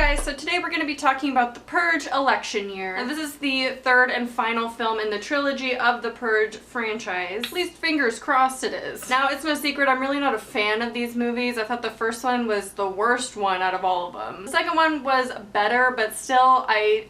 guys, so today we're going to be talking about the Purge election year. And this is the third and final film in the trilogy of the Purge franchise. At least fingers crossed it is. Now, it's no secret, I'm really not a fan of these movies. I thought the first one was the worst one out of all of them. The second one was better, but still, I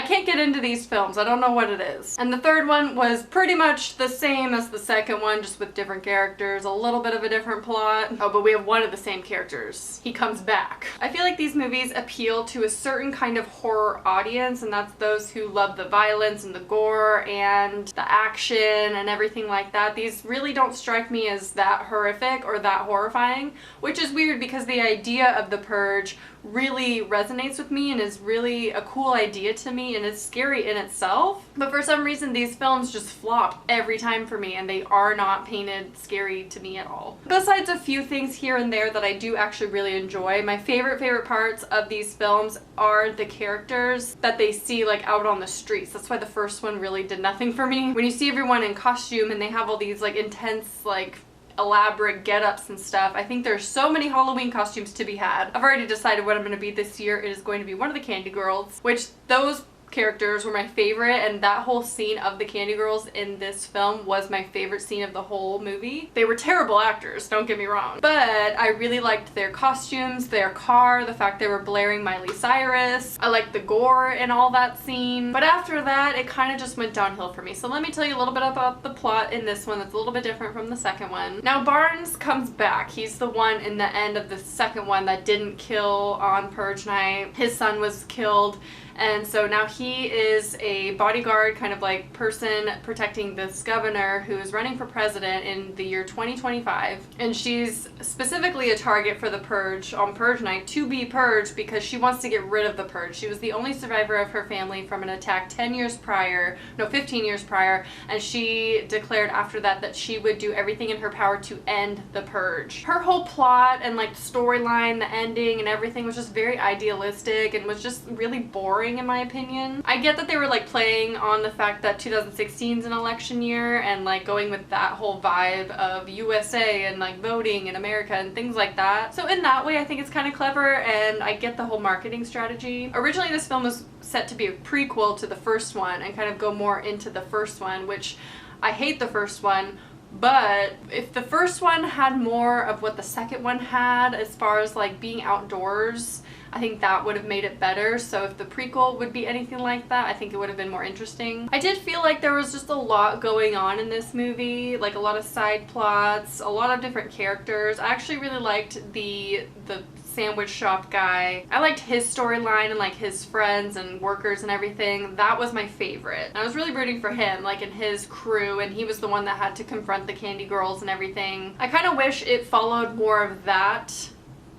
can't get into these films. I don't know what it is. And the third one was pretty much the same as the second one, just with different characters, a little bit of a different plot. Oh, but we have one of the same characters. He comes back. I feel like these movies appeal to a certain kind of horror audience, and that's those who love the violence and the gore and the action and everything like that. These really don't strike me as that horrific or that horrifying, which is weird because the idea of the Purge really resonates with me and is really a cool idea to me, and it's scary in itself. But for some reason these films just flop every time for me, and they are not painted scary to me at all. Besides a few things here and there that I do actually really enjoy, my favorite parts of these films are the characters that they see like out on the streets. That's why the first one really did nothing for me. When you see everyone in costume and they have all these like intense like elaborate get-ups and stuff. I think there's so many Halloween costumes to be had. I've already decided what I'm going to be this year. It is going to be one of the Candy Girls, which those characters were my favorite, and that whole scene of the Candy Girls in this film was my favorite scene of the whole movie. They were terrible actors, don't get me wrong, but I really liked their costumes, their car, the fact they were blaring Miley Cyrus. I liked the gore in all that scene, but after that it kind of just went downhill for me. So let me tell you a little bit about the plot in this one that's a little bit different from the second one. Now, Barnes comes back. He's the one in the end of the second one that didn't kill on Purge night. His son was killed, and so now he is a bodyguard kind of like person protecting this governor who is running for president in the year 2025. And she's specifically a target for the Purge on Purge night to be purged because she wants to get rid of the Purge. She was the only survivor of her family from an attack 15 years prior, and she declared after that that she would do everything in her power to end the Purge. Her whole plot and like storyline, the ending and everything was just very idealistic and was just really boring in my opinion. I get that they were like playing on the fact that 2016 is an election year and like going with that whole vibe of USA and like voting in America and things like that. So in that way I think it's kind of clever, and I get the whole marketing strategy. Originally this film was set to be a prequel to the first one and kind of go more into the first one, which I hate the first one. But if the first one had more of what the second one had as far as like being outdoors, I think that would have made it better. So if the prequel would be anything like that, I think it would have been more interesting. I did feel like there was just a lot going on in this movie, like a lot of side plots, a lot of different characters. I actually really liked the sandwich shop guy. I liked his storyline and like his friends and workers and everything. That was my favorite. I was really rooting for him, like in his crew, and he was the one that had to confront the Candy Girls and everything. I kind of wish it followed more of that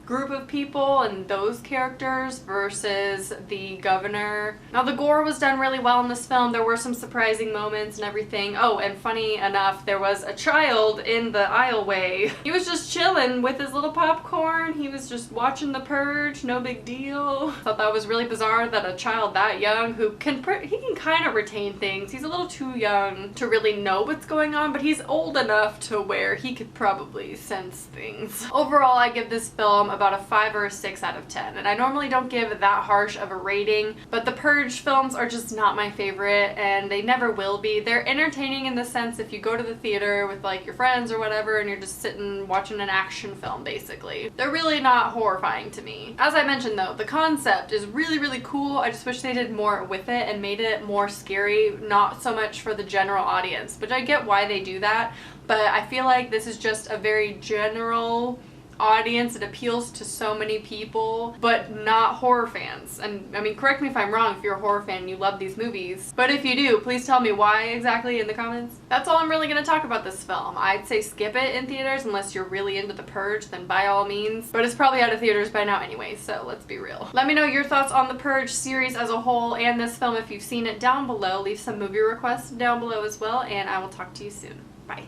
group of people and those characters versus the governor. Now, the gore was done really well in this film. There were some surprising moments and everything. Oh, and funny enough, there was a child in the aisleway. He was just chilling with his little popcorn. He was just watching the Purge, no big deal. Thought that was really bizarre that a child that young who can kind of retain things. He's a little too young to really know what's going on, but he's old enough to where he could probably sense things. Overall, I give this film about a 5 or a 6 out of 10, and I normally don't give that harsh of a rating, but the Purge films are just not my favorite, and they never will be. They're entertaining in the sense if you go to the theater with like your friends or whatever and you're just sitting watching an action film basically. They're really not horrifying to me. As I mentioned though, the concept is really cool. I just wish they did more with it and made it more scary, not so much for the general audience, but I get why they do that. But I feel like this is just a very general audience. It appeals to so many people, but not horror fans. And I mean, correct me if I'm wrong if you're a horror fan and you love these movies, but if you do, please tell me why exactly in the comments. That's all I'm really going to talk about this film. I'd say skip it in theaters unless you're really into the Purge, then by all means, but it's probably out of theaters by now anyway, so let's be real. Let me know your thoughts on the Purge series as a whole and this film if you've seen it down below. Leave some movie requests down below as well, and I will talk to you soon. Bye.